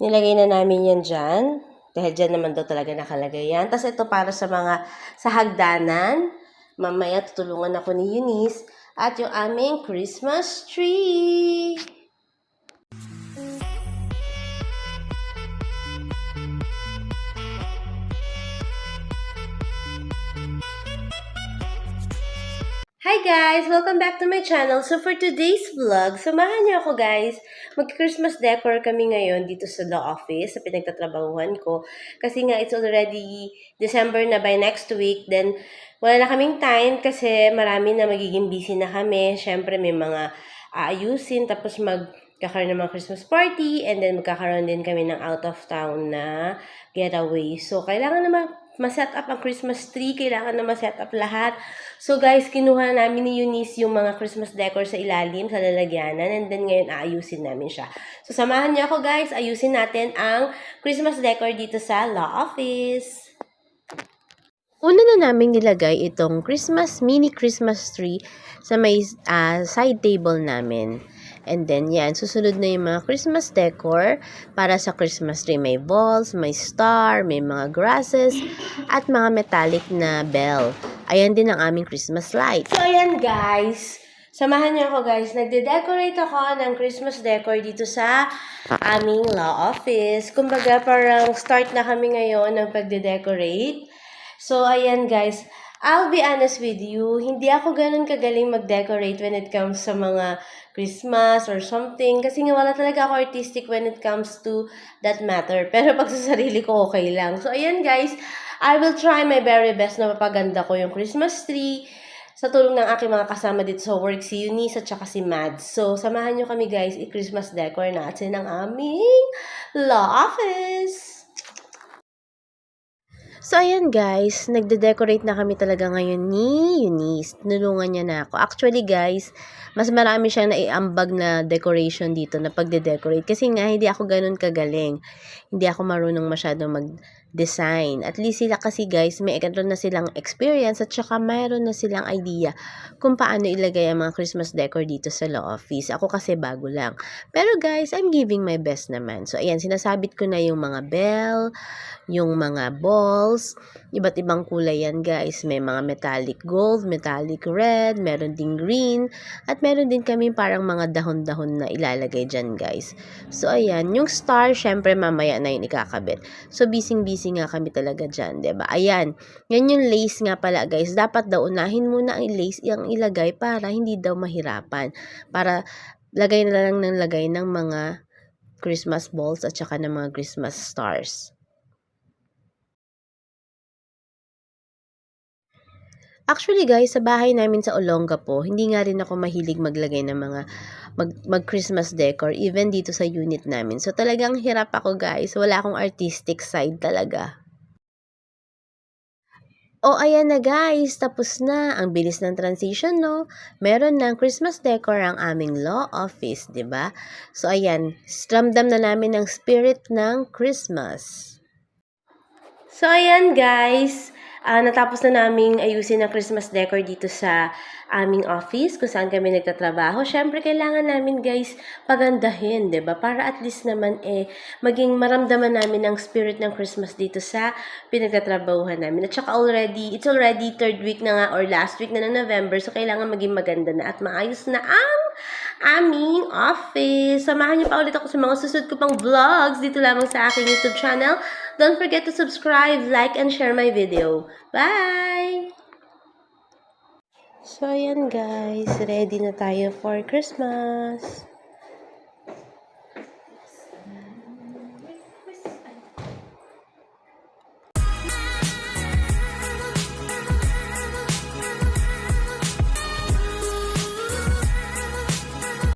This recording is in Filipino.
Nilagay na namin yan dyan. Dahil dyan naman daw talaga nakalagay yan. Tapos ito para sa mga sa hagdanan. Mamaya tutulungan ako ni Eunice. At yung aming Christmas tree. Hi guys! Welcome back to my channel. So for today's vlog, samahan niyo ako guys. Mag-Christmas decor kami ngayon dito sa law office sa pinagtatrabahuhan ko. Kasi nga it's already December na by next week. Then wala na kaming time kasi marami na magiging busy na kami. Siyempre may mga aayusin tapos magkakaroon ng mga Christmas party and then magkakaroon din kami ng out of town na getaway. So kailangan naman ma-set up ang Christmas tree, kailangan na ma-set up lahat. So guys, kinuha namin ni Eunice yung mga Christmas decor sa ilalim, sa lalagyanan, and then ngayon aayusin namin siya. So samahan niyo ako guys, ayusin natin ang Christmas decor dito sa law office. Una na namin nilagay itong mini Christmas tree sa may side table namin. And then, yan, susunod na yung mga Christmas decor para sa Christmas tree. May balls, may star, may mga grasses, at mga metallic na bell. Ayan din ang aming Christmas lights. So, ayan guys. Samahan niyo ako guys. Nagde-decorate ako ng Christmas decor dito sa aming law office. Kumbaga, parang start na kami ngayon ng pagde-decorate. So, ayan guys. I'll be honest with you, hindi ako ganun kagaling mag-decorate when it comes sa mga Christmas or something. Kasi nga wala talaga ako artistic when it comes to that matter. Pero pag sa sarili ko, okay lang. So, ayan guys, I will try my very best na mapaganda ko yung Christmas tree sa tulong ng aking mga kasama dito sa work, si Eunice at saka si Mads. So, samahan nyo kami guys, i-Christmas decor natin ang aming law office. So, ayan guys, nagde-decorate na kami talaga ngayon ni Eunice. Tinulungan niya na ako. Actually guys, mas marami siyang naiambag na decoration dito na pagde-decorate. Kasi nga, hindi ako ganun kagaling. Hindi ako marunong masyadong mag-design. At least sila kasi guys, may na silang experience at saka mayroon na silang idea kung paano ilagay ang mga Christmas decor dito sa law office. Ako kasi bago lang. Pero guys, I'm giving my best naman. So, ayan, sinasabit ko na yung mga bell, yung mga balls, iba't ibang kulay yan guys. May mga metallic gold, metallic red, meron ding green, at meron din kami parang mga dahon-dahon na ilalagay dyan guys. So ayan, yung star, syempre mamaya na yun ikakabit. So busy-busy nga kami talaga dyan, diba? Ayan, yan yung lace nga pala guys. Dapat daw unahin muna ang lace yung ilagay para hindi daw mahirapan. Para lagay na lang ng lagay ng mga Christmas balls at saka ng mga Christmas stars. Actually guys, sa bahay namin sa Olongapo, hindi nga rin ako mahilig maglagay ng mga mag-Christmas decor, even dito sa unit namin. So talagang hirap ako guys, wala akong artistic side talaga. O ayan na guys, tapos na. Ang bilis ng transition, no? Meron ng Christmas decor ang aming law office, 'di ba? So ayan, ramdam na namin ang spirit ng Christmas. So ayan guys, natapos na naming ayusin ang Christmas decor dito sa aming office kung saan kami nagtatrabaho. Siyempre, kailangan namin guys pagandahin, 'di ba? Para at least naman maging maramdaman namin ang spirit ng Christmas dito sa pinagtatrabahuhan namin. At saka it's already third week na nga or last week na ng November, so kailangan maging maganda na at maayos na ang aming office. Samahan niyo pa ulit ako sa mga susunod ko pang vlogs dito lamang sa aking YouTube channel. Don't forget to subscribe, like, and share my video. Bye! So, ayan guys. Ready na tayo for Christmas.